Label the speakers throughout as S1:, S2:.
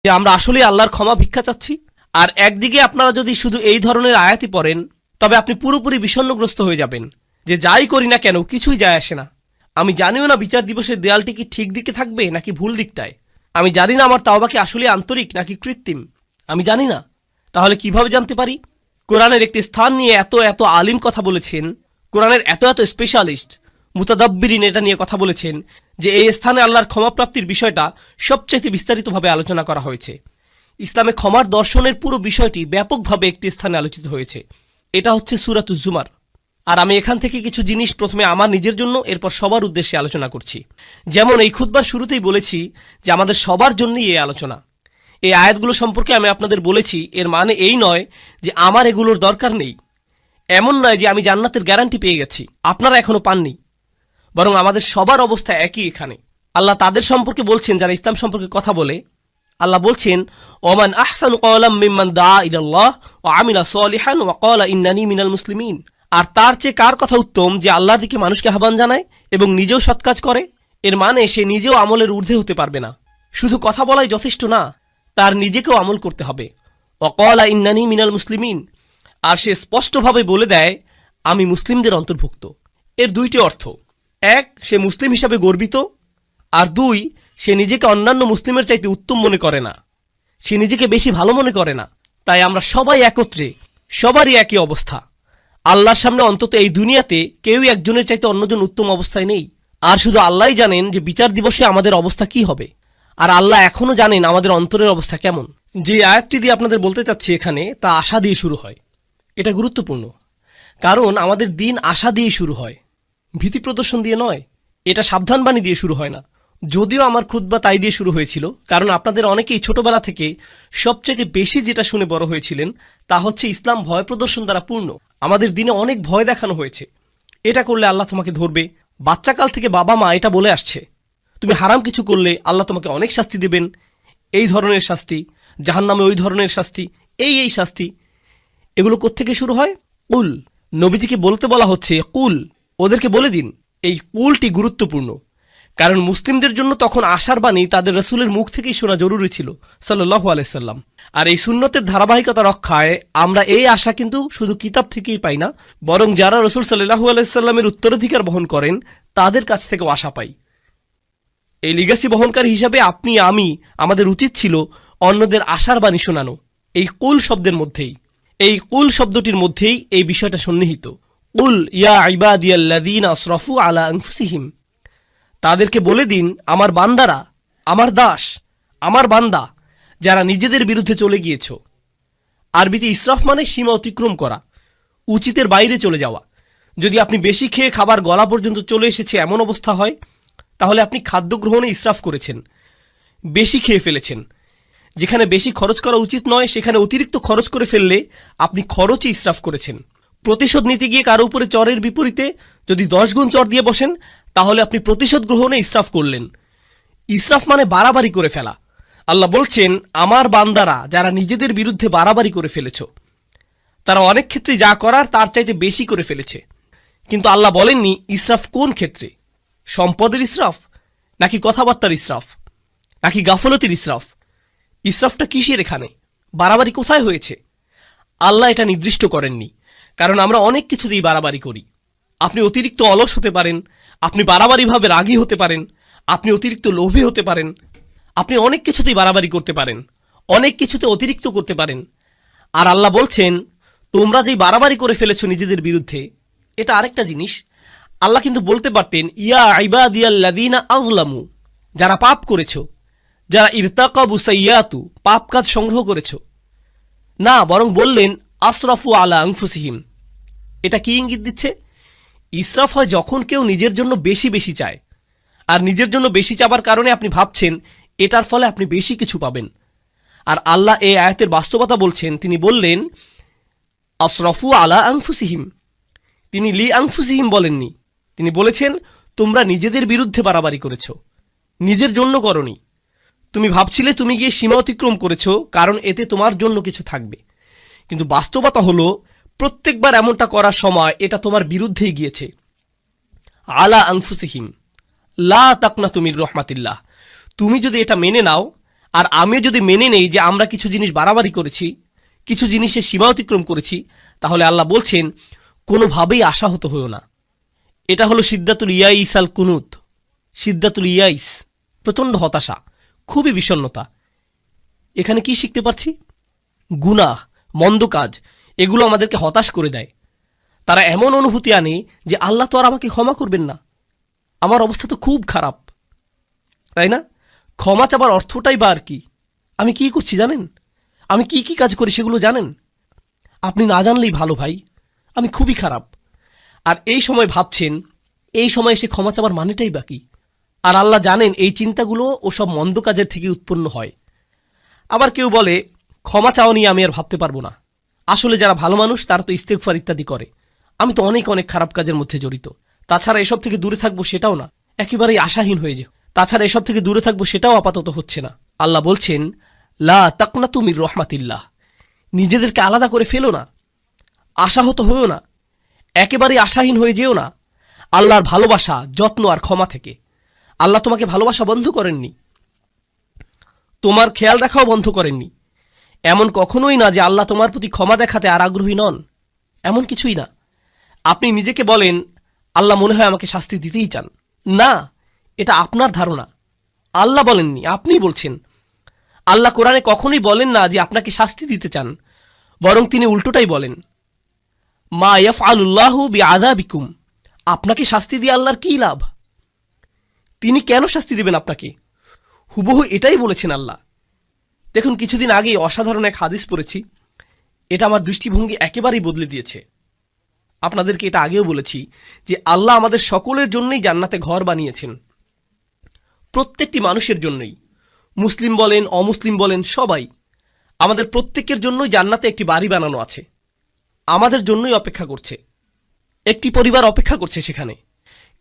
S1: যে আমরা আসলে আল্লাহর ক্ষমা ভিক্ষা চাচ্ছি। আর একদিকে আপনারা যদি শুধু এই ধরনের আয়াতই পড়েন, তবে আপনি পুরোপুরি বিষণ্ণগ্রস্ত হয়ে যাবেন যে যাই করি না কেন কিছুই যায় আসে না। আমি জানিও না বিচার দিবসের দেয়ালটি কি ঠিক দিকে থাকবে নাকি ভুল দিকটায়। আমি জানি না আমার তাওবা কি আসলে আন্তরিক নাকি কৃত্রিম। আমি জানি না। তাহলে কিভাবে জানতে পারি? কোরআনের একটি স্থান নিয়ে এত এত আলিম কথা বলেছেন, কোরআনের এত এত স্পেশালিস্ট মুতাদাব্বিরিন এটা নিয়ে কথা বলেছেন যে এই স্থানে আল্লাহর ক্ষমাপ্রাপ্তির বিষয়টা সবচেয়ে বিস্তারিতভাবে আলোচনা করা হয়েছে। ইসলামে ক্ষমার দর্শনের পুরো বিষয়টি ব্যাপকভাবে একটি স্থানে আলোচিত হয়েছে। এটা হচ্ছে সূরাতুজ জুমার। আর আমি এখান থেকে কিছু জিনিস প্রথমে আমার নিজের জন্য, এরপর সবার উদ্দেশ্যে আলোচনা করছি। যেমন এই খুতবার শুরুতেই বলেছি যে আমাদের সবার জন্যই এই আলোচনা। এই আয়াতগুলো সম্পর্কে আমি আপনাদের বলেছি, এর মানে এই নয় যে আমার এগুলোর দরকার নেই। এমন নয় যে আমি জান্নাতের গ্যারান্টি পেয়ে গেছি, আপনারা এখনো পাননি। বরং আমাদের সবার অবস্থা একই এখানে। আল্লাহ তাদের সম্পর্কে বলছেন যারা ইসলাম সম্পর্কে কথা বলে। আল্লাহ বলছেন, ওমান আহসানু ক্বালাম মিম্মান দাআ ইলাল্লাহ ওয়া আমিলা সলিহান ওয়া ক্বালা ইন্নানি মিনাল মুসলিমিন। আর তার চেয়ে কার কথা উত্তম যে আল্লাহর দিকে মানুষকে আহ্বান জানায় এবং নিজেও সৎ কাজ করে। এর মানে সে নিজেও আমলের ঊর্ধ্বে হতে পারবে না। শুধু কথা বলাই যথেষ্ট না, তার নিজেকেও আমল করতে হবে। ওয়া ক্বালা ইন্নানি মিনাল মুসলিমিন। আর সে স্পষ্টভাবে বলে দেয় আমি মুসলিমদের অন্তর্ভুক্ত। এর দুইটি অর্থ। এক, সে মুসলিম হিসাবে গর্বিত। আর দুই, সে নিজেকে অন্যান্য মুসলিমের চাইতে উত্তম মনে করে না, সে নিজেকে বেশি ভালো মনে করে না। তাই আমরা সবাই একত্রে, সবারই একই অবস্থা। আল্লাহর সামনে অন্তত এই দুনিয়াতে কেউই একজনের চাইতে অন্যজন উত্তম অবস্থায় নেই। আর শুধু আল্লাহই জানেন যে বিচার দিবসে আমাদের অবস্থা কি হবে। আর আল্লাহ এখনো জানেন আমাদের অন্তরের অবস্থা কেমন। যে আয়াতটি দিয়ে আপনাদের বলতে চাচ্ছি এখানে, তা আশা দিয়ে শুরু হয়। এটা গুরুত্বপূর্ণ, কারণ আমাদের দিন আশা দিয়ে শুরু হয়, ভীতি প্রদর্শন দিয়ে নয়। এটা সাবধানবাণী দিয়ে শুরু হয় না। যদিও আমার খুতবা তাই দিয়ে শুরু হয়েছিল, কারণ আপনাদের অনেকেই ছোটবেলা থেকে সবচেয়ে বেশি যেটা শুনে বড় হয়েছিলেন তা হচ্ছে ইসলাম ভয় প্রদর্শন দ্বারা পূর্ণ। আমাদের দিনে অনেক ভয় দেখানো হয়েছে। এটা করলে আল্লাহ তোমাকে ধরবে। বাচ্চাকাল থেকে বাবা মা এটা বলে আসছে, তুমি হারাম কিছু করলে আল্লাহ তোমাকে অনেক শাস্তি দেবেন, এই ধরনের শাস্তি, জাহান্নামে ওই ধরনের শাস্তি, এই শাস্তি। এগুলো কোত্থেকে শুরু হয়? কুল। নবীজিকে বলতে বলা হচ্ছে কুল, ওদেরকে বলে দিন। এই কুলটি গুরুত্বপূর্ণ, কারণ মুসলিমদের জন্য তখন আশার বাণী তাদের রাসূলের মুখ থেকেই শোনা জরুরি ছিল সাল্লাল্লাহু আলাইহি সাল্লাম। আর এই সুন্নতের ধারাবাহিকতা রক্ষায় আমরা এই আশা কিন্তু শুধু কিতাব থেকেই পাই না, বরং যারা রাসূল সাল্লাল্লাহু আলাইহি সাল্লামের উত্তরাধিকার বহন করেন তাদের কাছ থেকেও আশা পাই। এই লিগ্যাসি বহনকারী হিসাবে আপনি আমি, আমাদের উচিত ছিল অন্যদের আশার বাণী শোনানো। এই কুল শব্দের মধ্যেই, এই কুল শব্দটির মধ্যেই এই বিষয়টা সন্নিহিত। কুল ইয়া ইবাদিয়াল্লাযীনা আসরাফু আলা আনফুসিহিম। তাদেরকে বলে দিন আমার বান্দারা, আমার দাস, আমার বান্দা যারা নিজেদের বিরুদ্ধে চলে গিয়েছ। আরবিতে ইসরাফ মানে সীমা অতিক্রম করা, উচিতের বাইরে চলে যাওয়া। যদি আপনি বেশি খেয়ে খাবার গলা পর্যন্ত চলে এসেছে এমন অবস্থা হয়, তাহলে আপনি খাদ্য গ্রহণে ইসরাফ করেছেন, বেশি খেয়ে ফেলেছেন। যেখানে বেশি খরচ করা উচিত নয় সেখানে অতিরিক্ত খরচ করে ফেললে আপনি খরচই ইসরাফ করেছেন। প্রতিশোধ নিতে গিয়ে কারো উপরে চরের বিপরীতে যদি 10 গুণ চর দিয়ে বসেন, তাহলে আপনি প্রতিশোধ গ্রহণে ইসরাফ করলেন। ইসরাফ মানে বাড়াবাড়ি করে ফেলা। আল্লাহ বলছেন আমার বান্দারা যারা নিজেদের বিরুদ্ধে বাড়াবাড়ি করে ফেলেছ, তারা অনেক ক্ষেত্রে যা করার তার চাইতে বেশি করে ফেলেছে। কিন্তু আল্লাহ বলেননি ইসরাফ কোন ক্ষেত্রে, সম্পদের ইসরাফ নাকি কথাবার্তার ইসরাফ নাকি গাফলতির ইসরাফ। ইসরাফটা কিসের এখানে, বাড়াবাড়ি কোথায় হয়েছে? আল্লাহ এটা নির্দিষ্ট করেননি, কারণ আমরা অনেক কিছুতেই বাড়াবাড়ি করি। আপনি অতিরিক্ত অলস হতে পারেন, আপনি বাড়াবাড়িভাবে রাগী হতে পারেন, আপনি অতিরিক্ত লোভী হতে পারেন, আপনি অনেক কিছুতেই বাড়াবাড়ি করতে পারেন, অনেক কিছুতে অতিরিক্ত করতে পারেন। আর আল্লাহ বলছেন তোমরা যেই বাড়াবাড়ি করে ফেলেছো নিজেদের বিরুদ্ধে, এটা আরেকটা জিনিস। আল্লাহ কিন্তু বলতে পারতেন ইয়া ইবাদিয়াল্লাযীনা আযলামু, যারা পাপ করেছো, যারা ইরতাকাবু সাইয়্যাতু, পাপ কাজ সংগ্রহ করেছো। না, বরং বললেন আসরাফু আলা আনফুসিহিম। এটা কি ইঙ্গিত দিচ্ছে? ইসরাফ হয় যখন কেউ নিজের জন্য বেশি বেশি চায়, আর নিজের জন্য বেশি চাবার কারণে আপনি ভাবছেন এটার ফলে আপনি বেশি কিছু পাবেন। আর আল্লাহ এই আয়াতের বাস্তবতা বলছেন, তিনি বললেন আসরাফু আলা আনফুসিহিম। তিনি লি আনফুসিহিম বলেননি, তিনি বলেছেন তোমরা নিজেদের বিরুদ্ধে বাড়াবাড়ি করেছ, নিজের জন্য করনি। তুমি ভাবছিলে তুমি গিয়ে সীমা অতিক্রম করেছো কারণ এতে তোমার জন্য কিছু থাকবে, কিন্তু বাস্তবতা হলো প্রত্যেকবার এমনটা করার সময় এটা তোমার বিরুদ্ধেই গিয়েছে। আলা আনফুসিহিম লা তাকনাতু মির রাহমাতিল্লাহ। তুমি যদি এটা মেনে নাও আর আমিও যদি মেনে নেই যে আমরা কিছু জিনিস বাড়াবাড়ি করেছি, কিছু জিনিসের সীমা অতিক্রম করেছি, তাহলে আল্লাহ বলছেন কোনোভাবেই আশাহত হইও না। এটা হলো সিদ্দাতুল ইয়াইস আল কুনুত। সিদ্দাতুল ইয়াইস, প্রচণ্ড হতাশা, খুবই বিষণ্ণতা। এখানে কি শিখতে পারছি? গুনাহ, মন্দ কাজ, এগুলো আমাদেরকে হতাশ করে দেয়। তারা এমন অনুভূতি আনে যে আল্লাহ তো আর আমাকে ক্ষমা করবেন না, আমার অবস্থা তো খুব খারাপ, তাই না? ক্ষমা চাবার অর্থটাই বা আর কি? আমি কি করছি জানেন? আমি কি কি কাজ করি সেগুলো জানেন? আপনি না জানলেই ভালো ভাই, আমি খুবই খারাপ। আর এই সময় ভাবছেন, এই সময় এসে ক্ষমা চাবার মানেটাই বাকি। আর আল্লাহ জানেন এই চিন্তাগুলো ওসব মন্দ কাজের থেকে উৎপন্ন হয়। আবার কেউ বলে ক্ষমা চাও নিয়ে আমি আর ভাবতে পারবো না। আসলে যারা ভালো মানুষ তারা তো ইস্তেগফার ইত্যাদি করে, আমি তো অনেক অনেক খারাপ কাজের মধ্যে জড়িত। তাছাড়া এসব থেকে দূরে থাকবো সেটাও না, একেবারেই আশাহীন হয়ে যাও। তাছাড়া এসব থেকে দূরে থাকবো সেটাও আপাতত হচ্ছে না। আল্লাহ বলছেন লা তাকনাতু মির রহমাতিল্লাহ, নিজেদেরকে আলাদা করে ফেলো না, আশাহত হয়েও না, একেবারেই আশাহীন হয়ে যেও না আল্লাহর ভালোবাসা, যত্ন আর ক্ষমা থেকে। আল্লাহ তোমাকে ভালোবাসা বন্ধ করেননি, তোমার খেয়াল রাখাও বন্ধ করেননি। এমন কখনোই না যে আল্লাহ তোমার প্রতি ক্ষমা দেখাতে আর আগ্রহী নন, এমন কিছুই না। আপনি নিজেকে বলেন আল্লাহ মনে হয় আমাকে শাস্তি দিতেই চান। না, এটা আপনার ধারণা, আল্লাহ বলেননি, আপনিই বলছেন। আল্লাহ কোরআনে কখনোই বলেন না যে আপনাকে শাস্তি দিতে চান, বরং তিনি উল্টোটাই বলেন মা ইয়াফআলুল্লাহু বিআযাবিকুম, আপনাকে শাস্তি দিয়ে আল্লাহর কী লাভ? তিনি কেন শাস্তি দেবেন আপনাকে? হুবহু এটাই বলেছেন আল্লাহ। দেখুন, কিছুদিন আগেই অসাধারণ এক হাদিস পড়েছি, এটা আমার দৃষ্টিভঙ্গি একেবারেই বদলে দিয়েছে। আপনাদেরকে এটা আগেও বলেছি যে আল্লাহ আমাদের সকলের জন্যই জান্নাতে ঘর বানিয়েছেন, প্রত্যেকটি মানুষের জন্যই, মুসলিম বলেন অমুসলিম বলেন সবাই, আমাদের প্রত্যেকের জন্যই জান্নাতে একটি বাড়ি বানানো আছে, আমাদের জন্যই অপেক্ষা করছে। একটি পরিবার অপেক্ষা করছে সেখানে।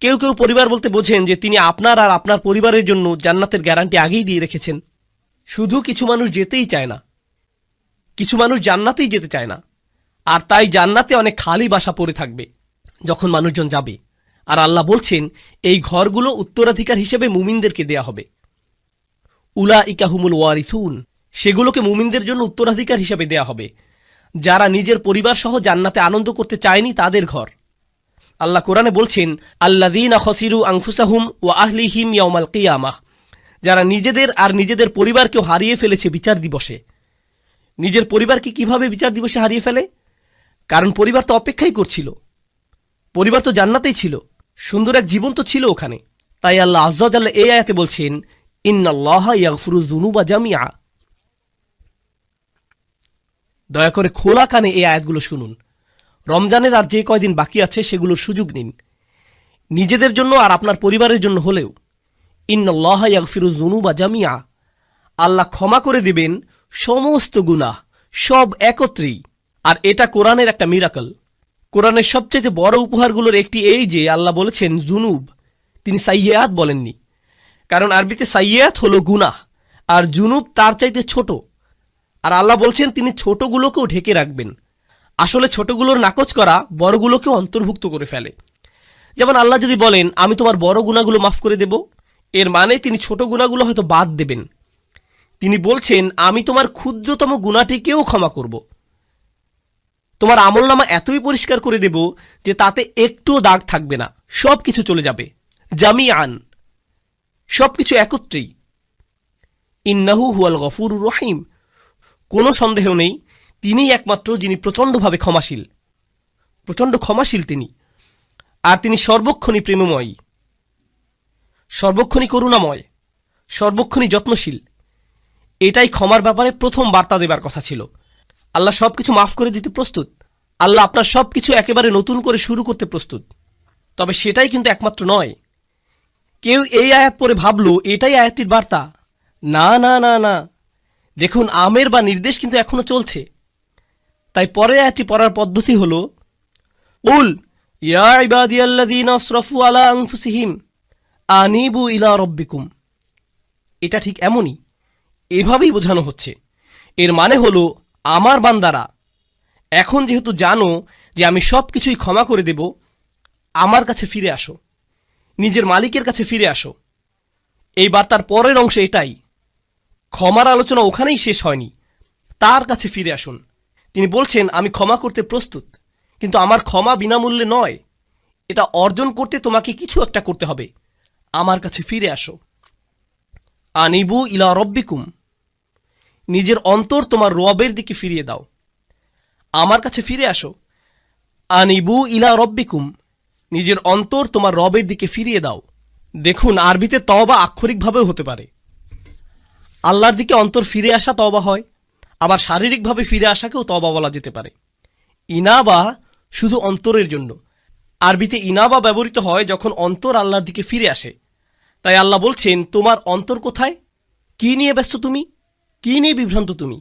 S1: কেউ কেউ পরিবার বলতে বোঝেন যে তিনি আপনার আর আপনার পরিবারের জন্য জান্নাতের গ্যারান্টি আগেই দিয়ে রেখেছেন। শুধু কিছু মানুষ যেতেই চায় না, কিছু মানুষ জান্নাতেই যেতে চায় না, আর তাই জান্নাতে অনেক খালি বাসা পড়ে থাকবে যখন মানুষজন যাবে। আর আল্লাহ বলছেন এই ঘরগুলো উত্তরাধিকার হিসেবে মুমিনদেরকে দেয়া হবে। উলাইকা হুমুল ওয়ারিসুন, সেগুলোকে মুমিনদের জন্য উত্তরাধিকার হিসেবে দেয়া হবে, যারা নিজের পরিবার সহ জান্নাতে আনন্দ করতে চায়নি তাদের ঘর। আল্লাহ কোরআনে বলছেন আল্লাযীনা খাসিরু আনফুসাহুম ওয়া আহলিহিম ইয়াওমাল কিয়ামাহ, যারা নিজেদের আর নিজেদের পরিবারকেও হারিয়ে ফেলেছে বিচার দিবসে। নিজের পরিবারকে কিভাবে বিচার দিবসে হারিয়ে ফেলে? কারণ পরিবার তো অপেক্ষাই করছিল, পরিবার তো জান্নাতেই ছিল, সুন্দর এক জীবন তো ছিল ওখানে। তাই আল্লাহ আযজা ওয়া জাল্লা এই আয়াতে বলছেন ইন্নাল্লাহা ইয়াগফিরুয যুনুবা জামিআ। দয়া করে খোলা কানে এই আয়াতগুলো শুনুন। রমজানের আর যে কয়দিন বাকি আছে সেগুলোর সুযোগ নিন, নিজেদের জন্য আর আপনার পরিবারের জন্য হলেও। ইন্নাল্লাহা ইয়াগফিরুয যুনুবা জামিআ, আল্লাহ ক্ষমা করে দেবেন সমস্ত গুনাহ, সব একত্রেই। আর এটা কোরআনের একটা মিরাকল। কোরআনের সবচেয়ে বড় উপহারগুলোর একটি এই যে আল্লাহ বলেছেন জুনুব, তিনি সাইয়্যাত বলেননি। কারণ আরবিতে সাইয়্যাত হলো গুনাহ, আর জুনুব তার চাইতে ছোট। আর আল্লাহ বলছেন তিনি ছোটগুলোকেও ঢেকে রাখবেন। আসলে ছোটগুলোর নাকচ করা বড়গুলোকেও অন্তর্ভুক্ত করে ফেলে। যেমন আল্লাহ যদি বলেন আমি তোমার বড় গুনাহগুলো মাফ করে দেব, এর মানে তিনি ছোট গুনাহগুলো হয়তো বাদ দেবেন। তিনি বলছেন আমি তোমার ক্ষুদ্রতম গুনাহটিকেও ক্ষমা করব, তোমার আমলনামা এতই পরিষ্কার করে দেব যে তাতে একটুও দাগ থাকবে না, সব কিছু চলে যাবে জামিআন, সব কিছু একত্রেই। ইন্নাহু হুয়াল গফুরুর রহিম, কোনো সন্দেহ নেই তিনিই একমাত্র যিনি প্রচণ্ডভাবে ক্ষমাশীল, প্রচণ্ড ক্ষমাশীল তিনি। আর তিনি সর্বক্ষণই প্রেমময়ী, সর্বক্ষণই করুণাময়, সর্বক্ষণই যত্নশীল। এটাই ক্ষমার ব্যাপারে প্রথম বার্তা দেবার কথা ছিল। আল্লাহ সব কিছু মাফ করে দিতে প্রস্তুত, আল্লাহ আপনার সব কিছু একেবারে নতুন করে শুরু করতে প্রস্তুত। তবে সেটাই কিন্তু একমাত্র নয়। কেউ এই আয়াত পড়ে ভাবল এটাই আয়াতটির বার্তা। না না না না, দেখুন আমের বা নির্দেশ কিন্তু এখনো চলছে। তাই পরে আয়াতটি পড়ার পদ্ধতি হলো উল ইয়া ইবাদিয়াল্লাযীনা আসরাফু আলা আনফুসিহিম আনিবু ইলা রাব্বিকুম। এটা ঠিক এমনই, এভাবেই বোঝানো হচ্ছে। এর মানে হলো আমার বান্দারা, এখন যেহেতু জানো যে আমি সব কিছুই ক্ষমা করে দেব, আমার কাছে ফিরে আসো, নিজের মালিকের কাছে ফিরে আসো। এই বার্তার পরের অংশ এটাই, ক্ষমার আলোচনা ওখানেই শেষ হয়নি, তার কাছে ফিরে আসুন। তিনি বলছেন, আমি ক্ষমা করতে প্রস্তুত, কিন্তু আমার ক্ষমা বিনামূল্যে নয়। এটা অর্জন করতে তোমাকে কিছু একটা করতে হবে। আমার কাছে ফিরে আসো। আনিবু ইলা রব্বিকুম, নিজের অন্তর তোমার রবের দিকে ফিরিয়ে দাও। আমার কাছে ফিরে আসো। আনিবু ইলা রব্বিকুম, নিজের অন্তর তোমার রবের দিকে ফিরিয়ে দাও। দেখুন, আরবিতে তওবা আক্ষরিকভাবেও হতে পারে। আল্লাহর দিকে অন্তর ফিরে আসা তওবা হয়, আবার শারীরিকভাবে ফিরে আসাকেও তওবা বলা যেতে পারে। ইনাবা শুধু অন্তরের জন্য। আরবিতে ইনাবা ব্যবহৃত হয় যখন অন্তর আল্লাহর দিকে ফিরে আসে। তাই আল্লাহ বলছেন, তোমার অন্তর কোথায়? কি নিয়ে ব্যস্ত তুমি? কি নিয়ে বিভ্রান্ত তুমি?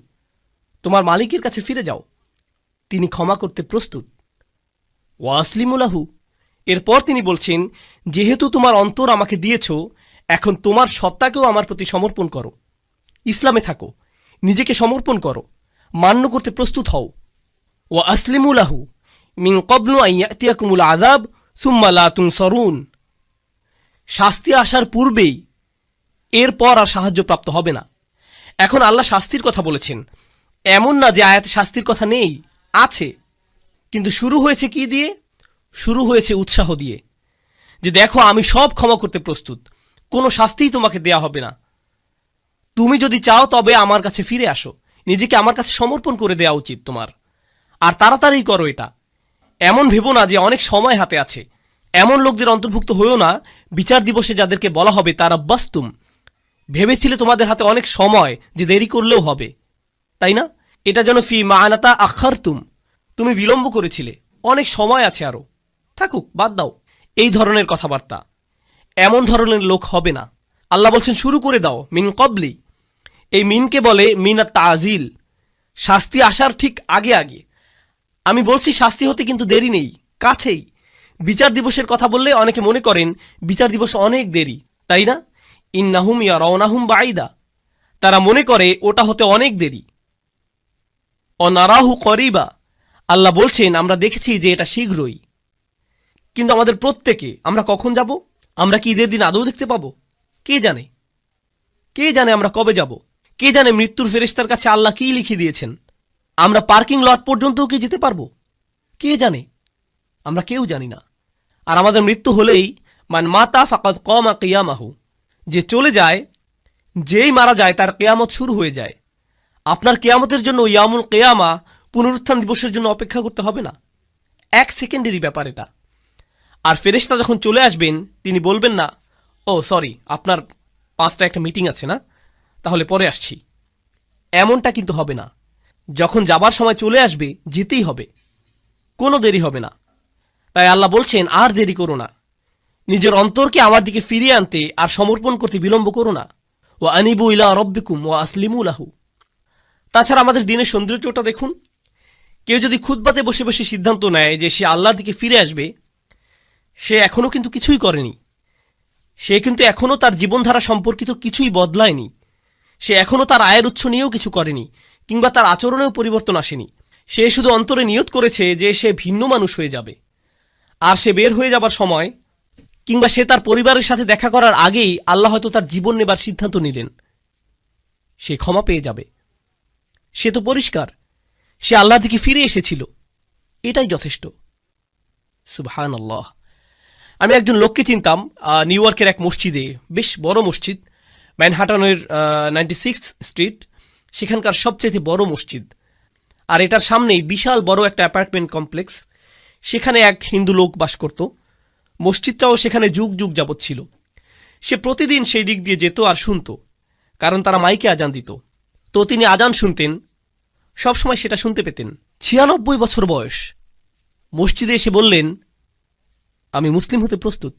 S1: তোমার মালিকের কাছে ফিরে যাও, তিনি ক্ষমা করতে প্রস্তুত। ওয়াসলিমুলাহু, এরপর তিনি বলছেন, যেহেতু তোমার অন্তর আমাকে দিয়েছ, এখন তোমার সত্তাকেও আমার প্রতি সমর্পণ করো। ইসলামে থাকো, নিজেকে সমর্পণ করো, মান্য করতে প্রস্তুত হও। ওয়া আসলিমুলাহু মিন ক্বাবলু আন ইয়াতিয়াকুমুল আযাব সুম্মা লা তুনসারুন, শাস্তি আসার পূর্বেই এরপর আর সাহায্যপ্রাপ্ত হবে না। এখন আল্লাহ শাস্তির কথা বলেছেন, এমন না যে আয়াতে শাস্তির কথা নেই, আছে। কিন্তু শুরু হয়েছে কি দিয়ে? শুরু হয়েছে উৎসাহ দিয়ে, যে দেখো আমি সব ক্ষমা করতে প্রস্তুত, কোনো শাস্তিই তোমাকে দেয়া হবে না। তুমি যদি চাও তবে আমার কাছে ফিরে আসো, নিজেকে আমার কাছে সমর্পণ করে দেওয়া উচিত তোমার। আর তাড়াতাড়ি করো এটা। এমন ভেবো না যে অনেক সময় হাতে আছে। এমন লোকদের অন্তর্ভুক্ত হয়েও না বিচার দিবসে যাদেরকে বলা হবে তারা বাস্তুম, ভেবেছিলে তোমাদের হাতে অনেক সময় যে দেরি করলেও হবে, তাই না? এটা যেন ফি মানাতা আখারতুম, তুমি বিলম্ব করেছিলে, অনেক সময় আছে আরো, থাকুক, বাদ দাও। এই ধরনের কথাবার্তা, এমন ধরনের লোক হবে না। আল্লাহ বলছেন শুরু করে দাও, মিন কবলি। এই মিনকে বলে মিনাত তাজিল, শাস্তি আসার ঠিক আগে আগে। আমি বলছি শাস্তি হতে কিন্তু দেরি নেই, কাছেই। বিচার দিবসের কথা বললে অনেকে মনে করেন বিচার দিবস অনেক দেরি, তাই না? ইন্নাহুম ইয়ারাউনাহুম বাঈদা, তারা মনে করে ওটা হতে অনেক দেরি। অনারাহু করিবা, আল্লাহ বলছেন আমরা দেখেছি যে এটা শীঘ্রই। কিন্তু আমাদের প্রত্যেকে আমরা কখন যাব? আমরা কি ঈদের দিন আদৌ দেখতে পাবো? কে জানে? কে জানে আমরা কবে যাব? কে জানে মৃত্যুর ফেরেশতার কাছে আল্লাহ কি লিখে দিয়েছেন? আমরা পার্কিং লট পর্যন্তও কি যেতে পারবো? কে জানে? আমরা কেউ জানি না। আর আমাদের মৃত্যু হলেই মান মাতা ফাকাদ কামা কিয়ামাহু, যে চলে যায়, যেই মারা যায় তার কেয়ামত শুরু হয়ে যায়। আপনার কেয়ামতের জন্য ইয়ামুল কেয়ামা, পুনরুত্থান দিবসের জন্য অপেক্ষা করতে হবে না। 1 সেকেন্ডেরই ব্যাপার এটা। আর ফেরেশতা যখন চলে আসবেন তিনি বলবেন না, ও সরি আপনার 5টা একটা মিটিং আছে না, তাহলে পরে আসছি। এমনটা কিন্তু হবে না। যখন যাবার সময় চলে আসবে যেতেই হবে, কোনো দেরি হবে না। তাই আল্লাহ বলছেন আর দেরি করো না, নিজের অন্তরকে আমার দিকে ফিরিয়ে আনতে আর সমর্পণ করতে বিলম্ব করো না। ওয়া আনিবু ইলা রব্বিকুম ওয়া আসলিমু লাহু। তাছাড়া আমাদের দিনের সৌন্দর্যটা দেখুন। কেউ যদি খুতবাতে বসে বসে সিদ্ধান্ত নেয় যে সে আল্লাহর দিকে ফিরে আসবে, সে এখনও কিন্তু কিছুই করেনি। সে কিন্তু এখনও তার জীবনধারা সম্পর্কিত কিছুই বদলায়নি। সে এখনও তার আয়ের উৎস নিয়েও কিছু করেনি, কিংবা তার আচরণেও পরিবর্তন আসেনি। সে শুধু অন্তরে নিয়ত করেছে যে সে ভিন্ন মানুষ হয়ে যাবে। আর সে বের হয়ে যাবার সময়, কিংবা সে তার পরিবারের সাথে দেখা করার আগেই আল্লাহ হয়তো তার জীবন নেবার সিদ্ধান্ত নিলেন, সে ক্ষমা পেয়ে যাবে। সে তো পরিষ্কার, সে আল্লাহর দিকে ফিরে এসেছিল, এটাই যথেষ্ট। সুবহানাল্লাহ। আমি একজন লোককে চিনতাম নিউ ইয়র্কের এক মসজিদে, বেশ বড় মসজিদ, ম্যানহাটনের 96 স্ট্রিট, সেখানকার সবচেয়ে বড় মসজিদ। আর এটার সামনেই বিশাল বড় একটা অ্যাপার্টমেন্ট কমপ্লেক্স। সেখানে এক হিন্দু লোক বাস করত। মসজিদটাও সেখানে যুগ যুগ যাবৎ ছিল। সে প্রতিদিন সেই দিক দিয়ে যেত আর শুনত, কারণ তারা মাইকে আজান দিত। তো তিনি আজান শুনতেন, সবসময় সেটা শুনতে পেতেন। 96 বছর বয়স, মসজিদে এসে বললেন আমি মুসলিম হতে প্রস্তুত।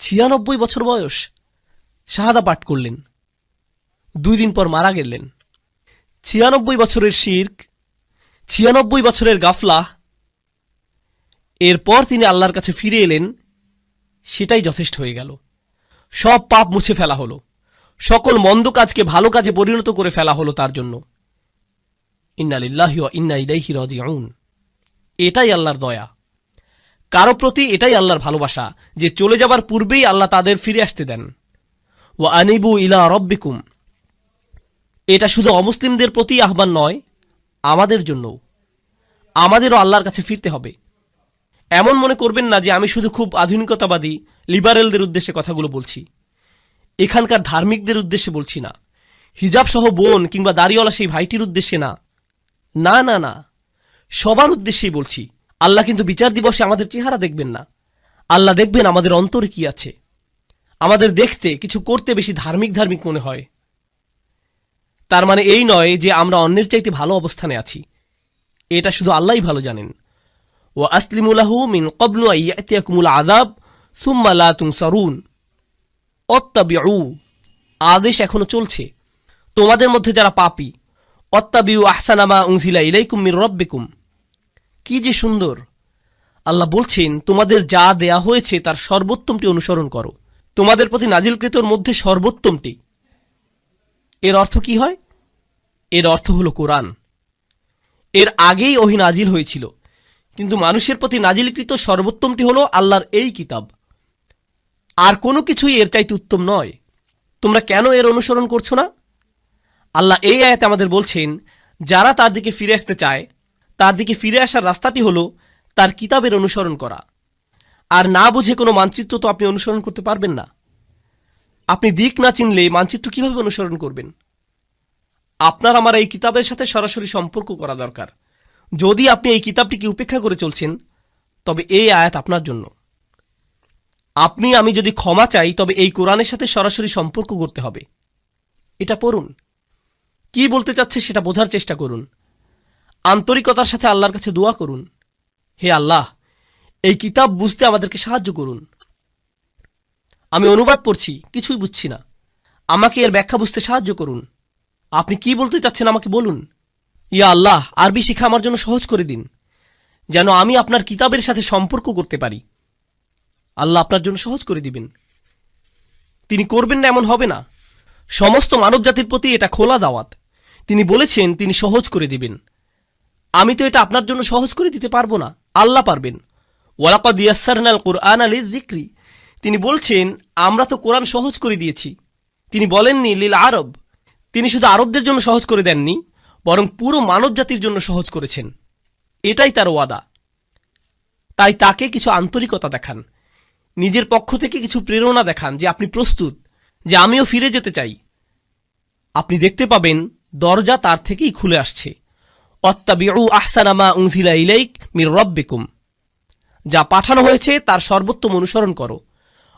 S1: 96 বছর বয়স, শাহাদা পাঠ করলেন। 2 দিন পর মারা গেলেন। 96 বছরের শিরক, 96 বছরের গাফলা। এরপর তিনি আল্লাহর কাছে ফিরে এলেন, সেটাই যথেষ্ট হয়ে গেল। সব পাপ মুছে ফেলা হলো, সকল মন্দ কাজকে ভালো কাজে পরিণত করে ফেলা হলো তার জন্য। ইন্না লিল্লাহি ওয়া ইন্না ইলাইহি রাজিউন। এটাই আল্লাহর দয়া, কারো প্রতি এটাই আল্লাহর ভালোবাসা, যে চলে যাবার পূর্বেই আল্লাহ তাদের ফিরে আসতে দেন। ওয়া আনিবু ইলা রব্বিকুম, এটা শুধু অমুসলিমদের প্রতি আহ্বান নয়, আমাদের জন্যও। আমাদেরও আল্লাহর কাছে ফিরতে হবে। এমন মনে করবেন না যে আমি শুধু খুব আধুনিকতাবাদী লিবারেলদের উদ্দেশ্যে কথাগুলো বলছি। এখানকার ধার্মিকদের উদ্দেশ্যে বলছি না, হিজাব সহ বোন কিংবা দাড়িওয়ালা সেই ভাইটির উদ্দেশ্যে না, না না না, সবার উদ্দেশ্যেই বলছি। আল্লাহ কিন্তু বিচার দিবসে আমাদের চেহারা দেখবেন না, আল্লাহ দেখবেন আমাদের অন্তরে কি আছে। আমাদের দেখতে কিছু করতে বেশি ধার্মিক ধার্মিক মনে হয়, তার মানে এই নয় যে আমরা অন্যের চাইতে ভালো অবস্থানে আছি। এটা শুধু আল্লাহই ভালো জানেন। ওয়া আসলিমু লাহু মিন ক্বাবলু আন ইয়াতিয়াকুমুল আযাব সুম্মা লা তুনসারুন। অত্তাবিউ, আদেশ এখনো চলছে। তোমাদের মধ্যে যারা পাপী, অত্তাবিউ আহসানা মা উনজিলা ইলাইকুম মির রাব্বিকুম। কি যে সুন্দর! আল্লাহ বলছেন, তোমাদের যা দেয়া হয়েছে তার সর্বোত্তমটি অনুসরণ করো। তোমাদের প্রতি নাজিলকৃতর মধ্যে সর্বোত্তমটি। এর অর্থ কি হয়? এর অর্থ হলো কোরআন। এর আগেই ওহী নাজিল হয়েছিল, কিন্তু মানুষের প্রতি নাজিলকৃত সর্বোত্তমটি হলো আল্লাহর এই কিতাব। আর কোনো কিছুই এর চাইতে উত্তম নয়। তোমরা কেন এর অনুসরণ করছো না? আল্লাহ এই আয়াতে আমাদের বলছেন, যারা তার দিকে ফিরে আসতে চায়, তার দিকে ফিরে আসার রাস্তাটি হলো তার কিতাবের অনুসরণ করা। আর না বুঝে কোনো মানচিত্র তো আপনি অনুসরণ করতে পারবেন না। আপনি দিক না চিনলে মানচিত্র কিভাবে অনুসরণ করবেন? আপনার আমার এই কিতাবের সাথে সরাসরি সম্পর্ক করা দরকার। যদি আপনি এই কিতাবটিকে উপেক্ষা করে চলছেন, তবে এই আয়াত আপনার জন্য। আপনি আমি যদি ক্ষমা চাই, তবে এই কোরআনের সাথে সরাসরি সম্পর্ক করতে হবে। এটা পড়ুন, কি বলতে চাচ্ছে সেটা বোঝার চেষ্টা করুন। আন্তরিকতার সাথে আল্লাহর কাছে দোয়া করুন, হে আল্লাহ, এই কিতাব বুঝতে আমাদেরকে সাহায্য করুন। আমি অনুবাদ পড়ছি, কিছুই বুঝছি না, আমাকে এর ব্যাখ্যা বুঝতে সাহায্য করুন। আপনি কি বলতে চাচ্ছেন আমাকে বলুন। ইয়া আল্লাহ, আরবি শিখা আমার জন্য সহজ করে দিন, যেন আমি আপনার কিতাবের সাথে সম্পর্ক করতে পারি। আল্লাহ আপনার জন্য সহজ করে দিবেন। তিনি করবেন না এমন হবে না। সমস্ত মানব জাতির প্রতি এটা খোলা দাওয়াত। তিনি বলেছেন তিনি সহজ করে দিবেন। আমি তো এটা আপনার জন্য সহজ করে দিতে পারবো না, আল্লাহ পারবেন। ওয়ালাকাদ ইয়াসসারনাল কুরআনা লিযিকরি। তিনি বলছেন আমরা তো কোরআন সহজ করে দিয়েছি। তিনি বলেননি লিল আরব। তিনি শুধু আরবদের জন্য সহজ করে দেননি, বরং পুরো মানব জাতির জন্য সহজ করেছেন। এটাই তার ওয়াদা। তাই তাকে কিছু আন্তরিকতা দেখান, নিজের পক্ষ থেকে কিছু প্রেরণা দেখান যে আপনি প্রস্তুত, যে আমিও ফিরে যেতে চাই। আপনি দেখতে পাবেন দরজা তার থেকেই খুলে আসছে। অত্তাবিউ আহসানা মা উনজিলা ইলাইক মির রাব্বিকুম। যা পাঠানো হয়েছে তার সর্বোত্তম অনুসরণ করো।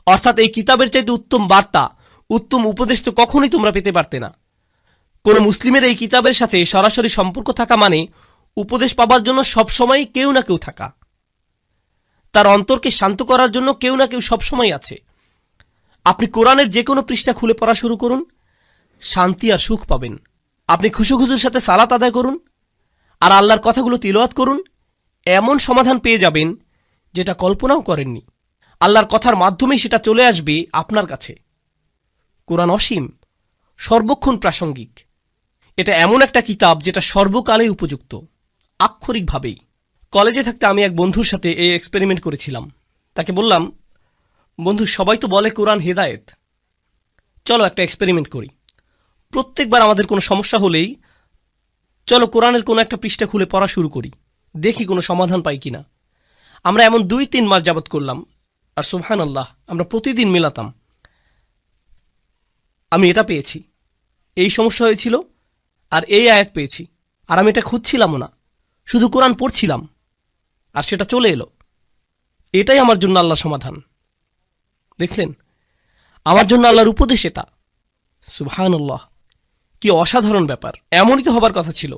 S1: অর্থাৎ এই কিতাবের চাইতে উত্তম বার্তা, উত্তম উপদেশ তো কখনোই তোমরা পেতে পারতে না। কোন মুসলিমের এই কিতাবের সাথে সরাসরি সম্পর্ক থাকা মানে উপদেশ পাবার জন্য সবসময় কেউ না কেউ থাকা। তার অন্তরকে শান্ত করার জন্য কেউ না কেউ সবসময় আছে। আপনি কোরআনের যে কোনো পৃষ্ঠা খুলে পড়া শুরু করুন, শান্তি আর সুখ পাবেন। আপনি খুশুখুজুর সাথে সালাত আদায় করুন আর আল্লাহর কথাগুলো তিলাওয়াত করুন, এমন সমাধান পেয়ে যাবেন যেটা কল্পনাও করেননি। আল্লাহর কথার মাধ্যমেই সেটা চলে আসবে আপনার কাছে। কোরআন অসীম, সর্বক্ষণ প্রাসঙ্গিক। এটা এমন একটা কিতাব যেটা সর্বকালে উপযুক্ত, আক্ষরিকভাবেই। কলেজে থাকতে আমি এক বন্ধুর সাথে এই এক্সপেরিমেন্ট করেছিলাম। তাকে বললাম, বন্ধু, সবাই তো বলে কোরআন হেদায়েত, চলো একটা এক্সপেরিমেন্ট করি। প্রত্যেকবার আমাদের কোনো সমস্যা হলেই চলো কোরআনের কোনো একটা পৃষ্ঠা খুলে পড়া শুরু করি, দেখি কোনো সমাধান পাই কিনা। আমরা এমন 2-3 মাস যাবৎ করলাম, আর সুবহানাল্লাহ, আমরা প্রতিদিন মেলাতাম। আমি এটা পেয়েছি, এই সমস্যা হয়েছিল, আর এই আয়াত পেয়েছি। আর আমি এটা খুঁজছিলামও না, শুধু কোরআন পড়ছিলাম, আর সেটা চলে এলো। এটাই আমার জন্য আল্লাহর সমাধান। দেখলেন, আমার জন্য আল্লাহর উপদেশ এটা। সুবহানাল্লাহ, কি অসাধারণ ব্যাপার! এমনই তো হবার কথা ছিল।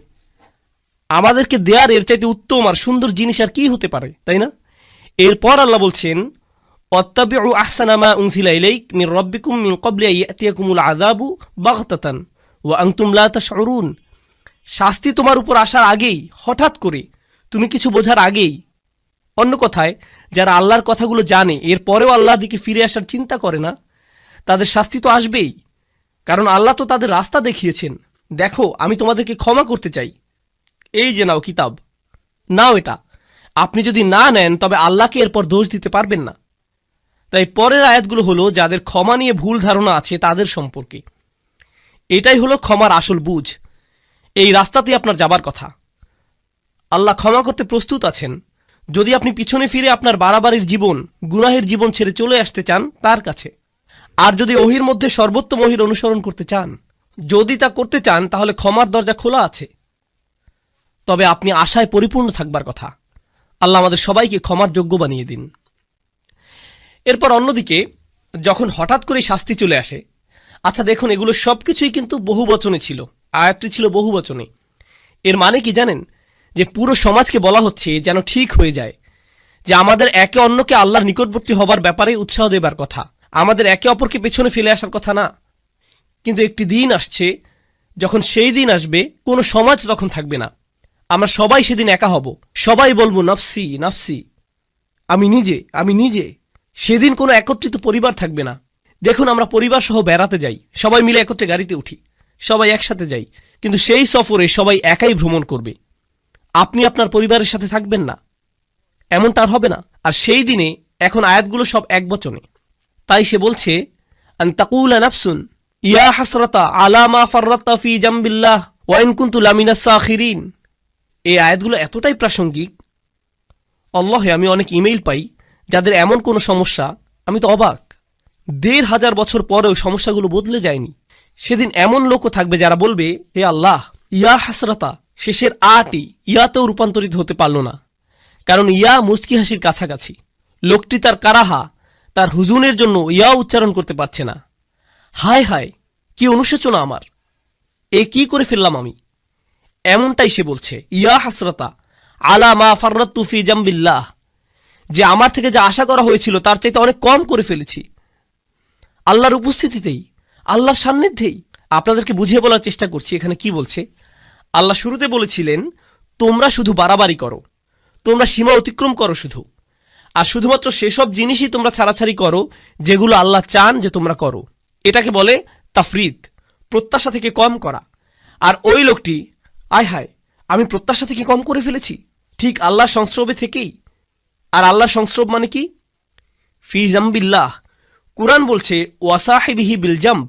S1: আমাদেরকে দেয়ার এর চাইতে উত্তম আর সুন্দর জিনিস আর কি হতে পারে, তাই না? এরপর আল্লাহ বলছেন, অত্তাবিউ আহসানা মা উনজিলা ইলাইক মির রাব্বিকুম মিন ক্বাবলি আন ইয়াতিয়াকুমুল আযাবু বাগতাতান ওয়া আনতুম লা তাশউরুন। শাস্তি তোমার উপর আসার আগেই, হঠাৎ করে, তুমি কিছু বোঝার আগেই। অন্য কথায়, যারা আল্লাহর কথাগুলো জানে এরপরেও আল্লাহর দিকে ফিরে আসার চিন্তা করে না, তাদের শাস্তি তো আসবেই। কারণ আল্লাহ তো তাদের রাস্তা দেখিয়েছেন। দেখো, আমি তোমাদেরকে ক্ষমা করতে চাই, এই যে নাও কিতাব, নাও এটা। আপনি যদি না নেন তবে আল্লাহকে এরপর দোষ দিতে পারবেন না। তাই পরের আয়াতগুলো হলো যাদের ক্ষমা নিয়ে ভুল ধারণা আছে তাদের সম্পর্কে। এটাই হলো ক্ষমার আসল বুঝ। এই রাস্তাতেই আপনার যাবার কথা। আল্লাহ ক্ষমা করতে প্রস্তুত আছেন যদি আপনি পিছনে ফিরে আপনার বাড়াবাড়ির জীবন, গুনাহের জীবন ছেড়ে চলে আসতে চান তার কাছে। আর যদি ওহির মধ্যে সর্বোত্তম ওহির অনুসরণ করতে চান, যদি তা করতে চান, তাহলে ক্ষমার দরজা খোলা আছে। তবে আপনি আশায় পরিপূর্ণ থাকবার কথা। আল্লাহ আমাদের সবাইকে ক্ষমার যোগ্য বানিয়ে দিন। এরপর অন্যদিকে যখন হঠাৎ করে শাস্তি চলে আসে, আচ্ছা দেখুন, এগুলো সবকিছুই কিন্তু বহু বচনে ছিল, আয়াতটি ছিল বহু বচনে। এর মানে কি জানেন? যে পুরো সমাজকে বলা হচ্ছে যেন ঠিক হয়ে যায় যে আমাদের একে অন্যকে আল্লাহর নিকটবর্তী হবার ব্যাপারে উৎসাহ দেবার কথা, আমাদের একে অপরকে পেছনে ফেলে আসার কথা না। কিন্তু একটি দিন আসছে, যখন সেই দিন আসবে কোনো সমাজ তখন থাকবে না। আমরা সবাই সেদিন একা হব, সবাই বলবো নাফসি নাফসি, আমি নিজে আমি নিজে। সেদিন কোনো একত্রিত পরিবার থাকবে না। দেখুন, আমরা পরিবার সহ বেড়াতে যাই, সবাই মিলে একত্রে গাড়িতে উঠি, সবাই একসাথে যাই, কিন্তু সেই সফরে সবাই একাই ভ্রমণ করবে। আপনি আপনার পরিবারের সাথে থাকবেন না, এমনটা আর হবে না। আর সেই দিনে এখন আয়াতগুলো সব এক বচনে। তাই সে বলছে, আন তাকুলা নাফসুন ইয়া হাসরাতা আলা মা ফাররাতা ফি জামবিল্লাহ ওয়া ইন কুনতু লামিনাস সাখিরিন। এই আয়াতগুলো এতটাই প্রাসঙ্গিক, আল্লাহে আমি অনেক ইমেইল পাই যাদের এমন কোনো সমস্যা, আমি তো অবাক। ১,৫০০ বছর পরেও সমস্যাগুলো বদলে যায়নি। সেদিন এমন লোকও থাকবে যারা বলবে, হে আল্লাহ, ইয়া হাসরাতা শেষের আটি ইয়াতেও রূপান্তরিত হতে পারল না, কারণ ইয়া মুচকি হাসির কাছাকাছি। লোকটি তার কারাহা, তার হুজুনের জন্য ইয়া উচ্চারণ করতে পারছে না। হায় হায়, কি অনুশোচনা আমার, এ কি করে ফেললাম আমি। এমনটাই সে বলছে, ইয়া হাসরাতা আলা মা ফাররাতু ফি জামবিল্লাহ, যে আমার থেকে যা আশা করা হয়েছিল তার চাইতে অনেক কম করে ফেলেছি। আল্লাহর উপস্থিতিতেই, আল্লাহর সান্নিধ্যেই। আপনাদেরকে বুঝিয়ে বলার চেষ্টা করছি এখানে কি বলছে। আল্লাহ শুরুতে বলেছিলেন, তোমরা শুধু বাড়াবাড়ি করো, তোমরা সীমা অতিক্রম করো শুধু, আর শুধুমাত্র সেসব জিনিসই তোমরা ছাড়াছাড়ি করো যেগুলো আল্লাহ চান যে তোমরা করো। এটাকে বলে তাফরিদ, প্রত্যাশা থেকে কম করা। আর ওই লোকটি, আয় হায়, আমি প্রত্যাশা থেকে কম করে ফেলেছি, ঠিক আল্লাহর সংস্রবে থেকেই। আর আল্লাহর সংস্রব মানে কি? ফি জামবিল্লাহ। কুরআন বলছে ওয়াসাহিবিহি বিল জাম্ব,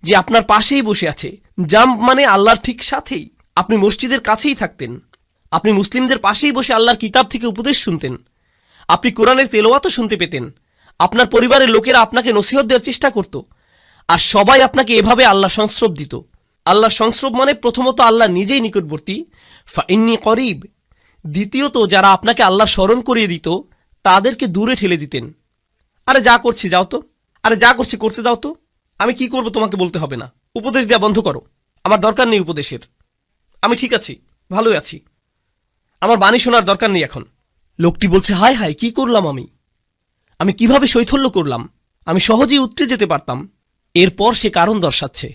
S1: যে আপনার পাশেই বসে আছে। জাম্ব মানে আল্লাহর ঠিক সাথেই। আপনি মসজিদের কাছেই থাকতেন, আপনি মুসলিমদের পাশেই বসে আল্লাহর কিতাব থেকে উপদেশ শুনতেন, আপনি কোরআনের তেলাওয়াতও শুনতে পেতেন, আপনার পরিবারের লোকেরা আপনাকে নসিহত দেওয়ার চেষ্টা করত, আর সবাই আপনাকে এভাবে আল্লাহর সংস্রব দিত। আল্লাহর সংস্রব মানে প্রথমত আল্লাহ নিজেই নিকটবর্তী, ফাইন্নী করিব। দ্বিতীয়ত যারা আপনাকে আল্লাহর স্মরণ করিয়ে দিত তাদেরকে দূরে ঠেলে দিতেন। আরে যা করছি যাও তো, আরে যা করছি করতে দাও তো, আমি কি করব তোমাকে বলতে হবে না, উপদেশ দেওয়া বন্ধ করো, আমার দরকার নেই উপদেশের, আমি ঠিক আছি, ভালোই আছি, আমার বাণী শোনার দরকার নেই এখন। লোকটি বলছে, হায় হায়, কি করলাম আমি কিভাবে শৈথল্য করলাম, আমি সহজেই উতরে যেতে পারতাম। এরপর সে কারণ দর্শাচ্ছে।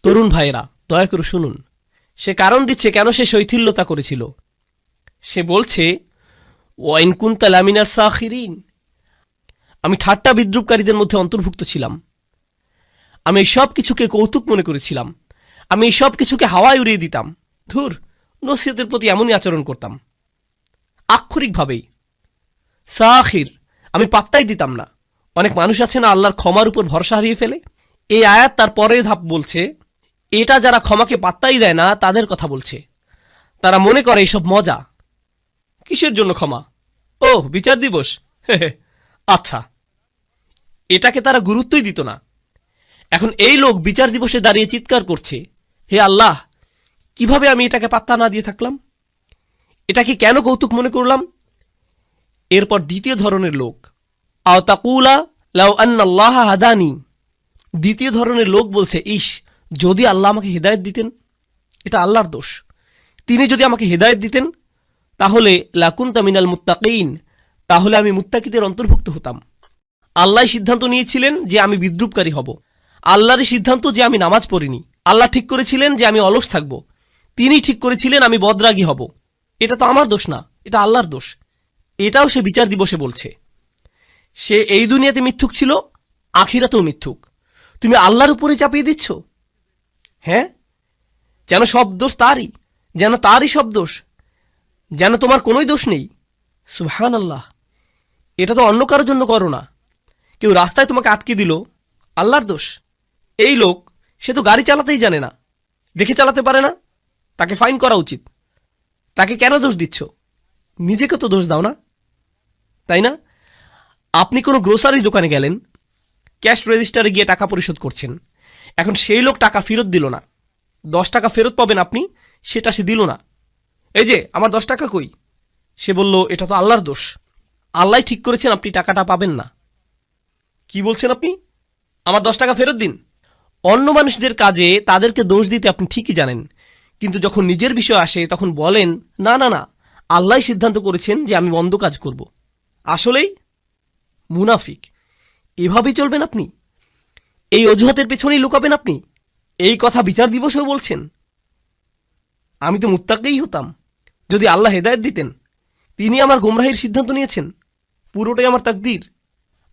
S1: তরুণ ভাইয়েরা, দয়া করে শুনুন, সে কারণ দিচ্ছে কেন সে শৈথিল্যতা করেছিল। সে বলছে, ওয়া ইন কুনতা লামিনাস সাখিরিন, আমি ঠাট্টা বিদ্রুপকারীদের মধ্যে অন্তর্ভুক্ত ছিলাম। আমি এই সব কিছুকে কৌতুক মনে করেছিলাম, আমি এই সব কিছুকে হাওয়ায় উড়িয়ে দিতাম। ধুর, নসিহতের প্রতি এমনই আচরণ করতাম, আক্ষরিকভাবেই। সাখির, আমি পাত্তাই দিতাম না। অনেক মানুষ আছে না আল্লাহর ক্ষমার উপর ভরসা হারিয়ে ফেলে। এই আয়াত তার পরের ধাপ বলছে, এটা যারা ক্ষমাকে পাত্তাই দেয় না তাদের কথা বলছে। তারা মনে করে এইসব মজা। কিসের জন্য ক্ষমা? ও বিচার দিবস, আচ্ছা, এটাকে তারা গুরুত্বই দিত না। এখন এই লোক বিচার দিবসে দাঁড়িয়ে চিৎকার করছে, হে আল্লাহ, কিভাবে আমি এটাকে পাত্তা না দিয়ে থাকলাম, এটাকে কেন কৌতুক মনে করলাম। এরপর দ্বিতীয় ধরনের লোক, আও তাকুলা লাউ আন্নাল্লাহ হাদানি, দ্বিতীয় ধরনের লোক বলছে, ইস, যদি আল্লাহ আমাকে হেদায়েত দিতেন। এটা আল্লাহর দোষ। তিনি যদি আমাকে হেদায়েত দিতেন তাহলে লাকুনতা মিনাল মুত্তাকিন, তাহলে আমি মুত্তাকিদের অন্তর্ভুক্ত হতাম। আল্লাহ সিদ্ধান্ত নিয়েছিলেন যে আমি বিদ্রুপকারী হব। আল্লাহরই সিদ্ধান্ত যে আমি নামাজ পড়িনি। আল্লাহ ঠিক করেছিলেন যে আমি অলস থাকব। তিনি ঠিক করেছিলেন আমি বদরাগী হব। এটা তো আমার দোষ না, এটা আল্লাহর দোষ। এটাও সে বিচার দিবসে বলছে। সে এই দুনিয়াতে মিথ্যুক ছিল, আখিরাতেও মিথ্যুক। তুমি আল্লাহর উপরে চাপিয়ে দিচ্ছ। হ্যাঁ, যেন সব দোষ তারই, যেন তারই সব দোষ, যেন তোমার কোনোই দোষ নেই। সুবহানাল্লাহ, এটা তো অন্য কারোর জন্য করো না। কেউ রাস্তায় তোমাকে আটকে দিল, আল্লাহর দোষ। এই লোক সে তো গাড়ি চালাতেই জানে না, দেখে চালাতে পারে না, তাকে ফাইন করা উচিত। তাকে কেন দোষ দিচ্ছ? নিজেকে তো দোষ দাও না, তাই না? আপনি কোনো গ্রোসারি দোকানে গেলেন, ক্যাশ রেজিস্টারে গিয়ে টাকা পরিশোধ করছেন। এখন সেই লোক টাকা ফেরত দিল না, 10 টাকা ফেরত পাবেন আপনি, সেটা সে দিল না। এই যে আমার 10 টাকা কই? সে বলল, এটা তো আল্লাহর দোষ, আল্লাহ ঠিক করেছেন আপনি টাকাটা পাবেন না। কি বলছেন আপনি? আমার 10 টাকা ফেরত দিন। অন্য মানুষদের কাজে তাদেরকে দোষ দিতে আপনি ঠিকই জানেন, কিন্তু যখন নিজের বিষয় আসে তখন বলেন, না না না, আল্লাহ সিদ্ধান্ত করেছেন যে আমি মন্দ কাজ করব। আসলেই মুনাফিক। এভাবেই চলবেন আপনি? এই অজুহাতের পেছনেই লুকাবেন আপনি? এই কথা বিচার দিবসেও বলছেন? আমি তো মুত্তাকিই হতাম যদি আল্লাহ হেদায়েত দিতেন। তিনি আমার গোমরাহির সিদ্ধান্ত নিয়েছেন, পুরোটাই আমার তাকদীর।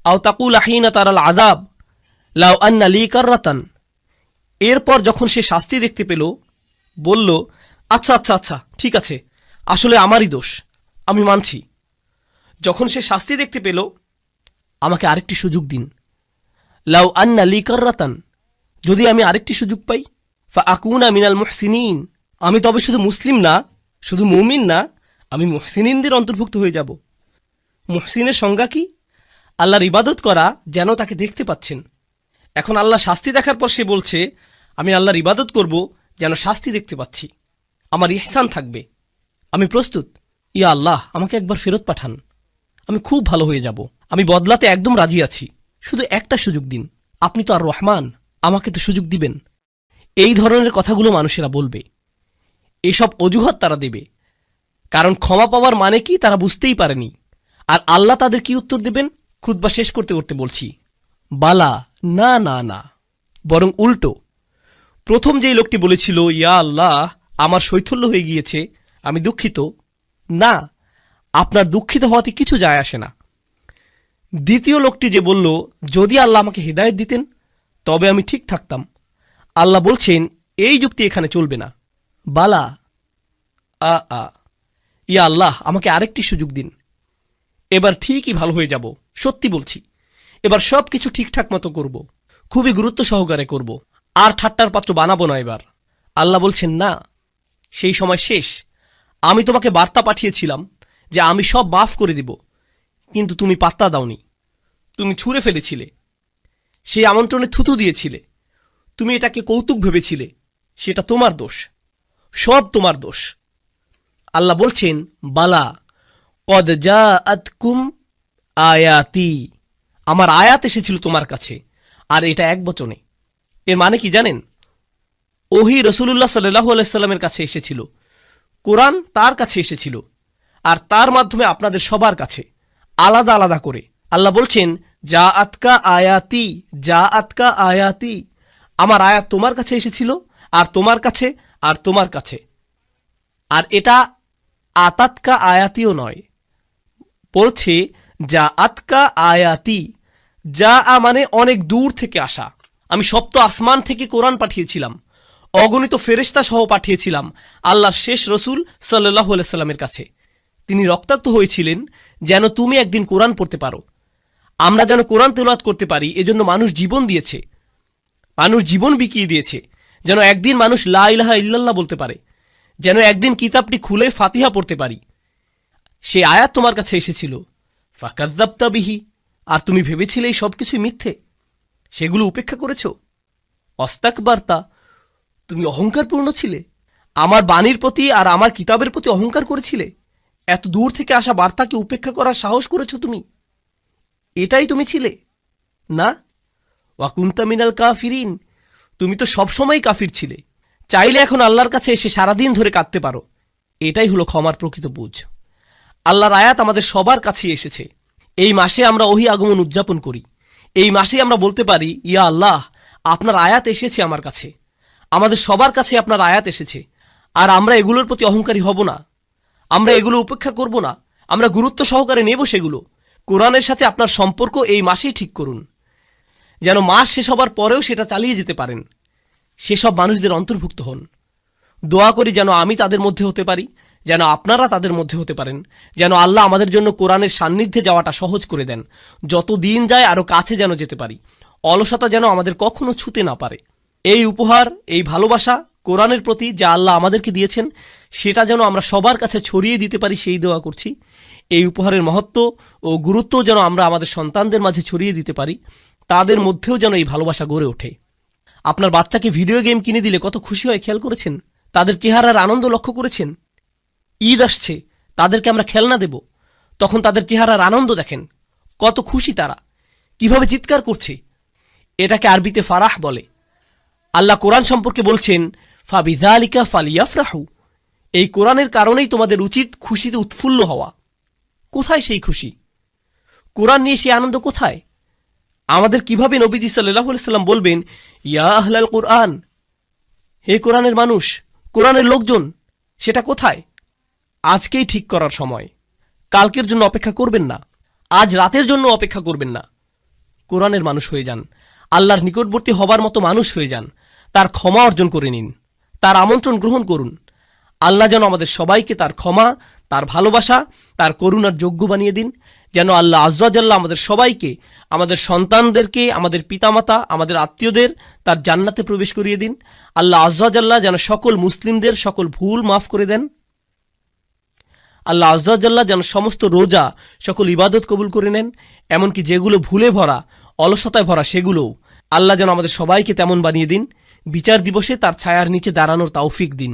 S1: আও তাকুল আহিনা তারাল আযাব লাউ আন্না লি কাররাতান। এরপর যখন সে শাস্তি দেখতে পেল, বলল, আচ্ছা আচ্ছা আচ্ছা, ঠিক আছে, আসলে আমারই দোষ, আমি মানছি। যখন সে শাস্তি দেখতে পেল, আমাকে আরেকটি সুযোগ দিন। লাউ আন্না লি কাররাতান, যদি আমি আরেকটি সুযোগ পাই, ফা আকুনা মিনাল মুহসিনিন, আমি তবে শুধু মুসলিম না, শুধু মুমিন না, আমি মুহসিনিনদের অন্তর্ভুক্ত হয়ে যাব। মুহসিনের সংজ্ঞা কি? আল্লাহর ইবাদত করা যেন তাকে দেখতে পাচ্ছেন। এখন আল্লাহ শাস্তি দেখার পর সে বলছে, আমি আল্লাহর ইবাদত করব যেন শাস্তি দেখতে পাচ্ছি, আমার ইহসান থাকবে, আমি প্রস্তুত। ইয়া আল্লাহ, আমাকে একবার ফেরত পাঠান, আমি খুব ভালো হয়ে যাব, আমি বদলাতে একদম রাজি আছি, শুধু একটা সুযোগ দিন, আপনি তো আর রহমান, আমাকে তো সুযোগ দিবেন। এই ধরনের কথাগুলো মানুষেরা বলবে, এসব অজুহাত তারা দেবে, কারণ ক্ষমা পাওয়ার মানে কি তারা বুঝতেই পারেনি। আর আল্লাহ তাদের কি উত্তর দেবেন? খুতবা শেষ করতে করতে বলছি, বালা, না না না, বরং উল্টো। প্রথম যেই লোকটি বলেছিল, ইয়া আল্লাহ, আমার শৈথল্য হয়ে গিয়েছে, আমি দুঃখিত, না, আপনার দুঃখিত হওয়াতে কিছু যায় আসে না। দ্বিতীয় লোকটি যে বলল, যদি আল্লাহ আমাকে হিদায়াত দিতেন তবে আমি ঠিক থাকতাম, আল্লাহ বলছেন এই যুক্তি এখানে চলবে না। বালা, ইয়া আল্লাহ, আমাকে আরেকটি সুযোগ দিন, এবার ঠিকই ভালো হয়ে যাব, সত্যি বলছি, এবার সব কিছু ঠিকঠাক মতো করব, খুবই গুরুত্ব সহকারে করব, আর ঠাট্টার পাত্র বানাবো না এবার। আল্লাহ বলছেন, না, সেই সময় শেষ। আমি তোমাকে বার্তা পাঠিয়েছিলাম যে আমি সব মাফ করে দিব, কিন্তু তুমি পাত্তা দাওনি, তুমি ছুঁড়ে ফেলেছিলে, সেই আমন্ত্রণে থুতু দিয়েছিলে, তুমি এটাকে কৌতুক ভেবেছিলে, সেটা তোমার দোষ, সব তোমার দোষ। আল্লাহ বলছেন, বালা, কদ জাআতকুম আয়াতি, আমার আয়াত এসেছিল তোমার কাছে, আর এটা এক বচনে। এর মানে কি জানেন? ওহী রাসূলুল্লাহ সাল্লাল্লাহু আলাইহি সাল্লামের কাছে এসেছিল, কোরআন তার কাছে এসেছিল, আর তার মাধ্যমে আপনাদের সবার কাছে আলাদা আলাদা করে। আল্লাহ বলছেন, জাআতকা আয়াতি, জাআতকা আয়াতি, আমার আয়াত তোমার কাছে এসেছিল, আর তোমার কাছে, আর তোমার কাছে। আর এটা আতাতকা আয়াতিও নয়, বলছে জাআতকা আয়াতি। যা মানে অনেক দূর থেকে আসা। আমি সপ্ত আসমান থেকে কোরআন পাঠিয়েছিলাম, অগণিত ফেরেশতা সহ পাঠিয়েছিলাম আল্লাহর শেষ রসুল সাল্লাল্লাহু আলাইহি সাল্লামের কাছে। তিনি রক্তাক্ত হয়েছিলেন যেন তুমি একদিন কোরআন পড়তে পারো, আমরা যেন কোরআন তেলাওয়াত করতে পারি। এজন্য মানুষ জীবন দিয়েছে, মানুষ জীবন বিকিয়ে দিয়েছে, যেন একদিন মানুষ লা ইলাহা ইল্লাল্লাহ বলতে পারে, যেন একদিন কিতাবটি খুলে ফাতিহা পড়তে পারি। সে আয়াত তোমার কাছে এসেছিল, ফাকাযযাবতা বিহি, আর তুমি ভেবেছিলে এই সব কিছুই মিথ্যে, সেগুলো উপেক্ষা করেছ। অস্তাকবারতা, তুমি অহংকারপূর্ণ ছিলে, আমার বাণীর প্রতি আর আমার কিতাবের প্রতি অহংকার করেছিলে, এত দূর থেকে আসা বার্তাকে উপেক্ষা করার সাহস করেছ তুমি, এটাই তুমি ছিলে না? ওয়াকুনতা মিনাল কাফিরিন, তুমি তো সবসময় কাফির ছিলে। চাইলে এখন আল্লাহর কাছে এসে সারাদিন ধরে কাঁদতে পারো, এটাই হলো ক্ষমার প্রকৃত বুঝ। আল্লাহর আয়াত আমাদের সবার কাছে এসেছে। এই মাসে আমরা ওহী আগমন উদযাপন করি, এই মাসে আমরা বলতে পারি, ইয়া আল্লাহ, আপনার আয়াত এসেছে আমার কাছে, আমাদের সবার কাছে আপনার আয়াত এসেছে, আর আমরা এগুলোর প্রতি অহংকারী হব না, আমরা এগুলো উপেক্ষা করব না, আমরা গুরুত্ব সহকারে নেব সেগুলো। কোরআনের সাথে আপনার সম্পর্ক এই মাসেই ঠিক করুন, যেন মাস শেষ হবার পরেও সেটা চালিয়ে যেতে পারেন, সেসব মানুষদের অন্তর্ভুক্ত হন। দোয়া করি যেন আমি তাদের মধ্যে হতে পারি, যেন আপনারা তাদের মধ্যে হতে পারেন, যেন আল্লাহ আমাদের জন্য কোরআনের সান্নিধ্যে যাওয়াটা সহজ করে দেন, যত দিন যায় আরও কাছে যেন যেতে পারি, অলসতা যেন আমাদের কখনো ছুতে না পারে। এই উপহার, এই ভালোবাসা কোরআনের প্রতি যা আল্লাহ আমাদেরকে দিয়েছেন, সেটা যেন আমরা সবার কাছে ছড়িয়ে দিতে পারি, সেই দোয়া করছি। এই উপহারের মহত্ব ও গুরুত্ব যেন আমরা আমাদের সন্তানদের মাঝে ছড়িয়ে দিতে পারি, তাদের মধ্যেও যেন এই ভালোবাসা গড়ে ওঠে। আপনার বাচ্চাকে ভিডিও গেম কিনে দিলে কত খুশি হয় খেয়াল করেছেন? তাদের চেহারার আনন্দ লক্ষ্য করেছেন? ঈদ আসছে, তাদেরকে আমরা খেলনা দেব, তখন তাদের চেহারার আনন্দ দেখেন, কত খুশি তারা, কিভাবে চিৎকার করছে। এটাকে আরবিতে ফারাহ বলে। আল্লাহ কোরআন সম্পর্কে বলছেন, ফাবিযালিকা ফালিয়াফরাহু। এই কোরআনের কারণেই তোমাদের উচিত খুশিতে উৎফুল্ল হওয়া। কোথায় সেই খুশি? কোরআন নিয়ে সেই আনন্দ কোথায়? আমাদের কিভাবে নবীজি সাল্লাল্লাহু আলাইহি সাল্লাম বলবেন, ইয়া আহলাল কোরআন, হে কোরআনের মানুষ, কোরআনের লোকজন, সেটা কোথায়? আজকেই ঠিক করার সময়। কালকের জন্য অপেক্ষা করবেন না, আজ রাতের জন্য অপেক্ষা করবেন না। কোরআনের মানুষ হয়ে যান, আল্লাহর নিকটবর্তী হবার মতো মানুষ হয়ে যান, তার ক্ষমা অর্জন করে নিন, তার আমন্ত্রণ গ্রহণ করুন। আল্লাহ যেন আমাদের সবাইকে তার ক্ষমা, তার ভালোবাসা, তার করুণার যোগ্য বানিয়ে দিন। যেন আল্লাহ আজ্জা জাল্লাহ আমাদের সবাইকে, আমাদের সন্তানদেরকে, আমাদের পিতামাতা, আমাদের আত্মীয়দের তার জান্নাতে প্রবেশ করিয়ে দিন। আল্লাহ আজ্জা জাল্লাহ যেন সকল মুসলিমদের সকল ভুল মাফ করে দেন। আল্লাহ আজ্জা জাল্লাহ যেন সমস্ত রোজা, সকল ইবাদত কবুল করে নেন, এমনকি যেগুলো ভুলে ভরা, অলসতায় ভরা, সেগুলোও আল্লাহ যেন আমাদের সবাইকে তেমন বানিয়ে দিন। বিচার দিবসে তার ছায়ার নিচে দাঁড়ানোর তৌফিক দিন।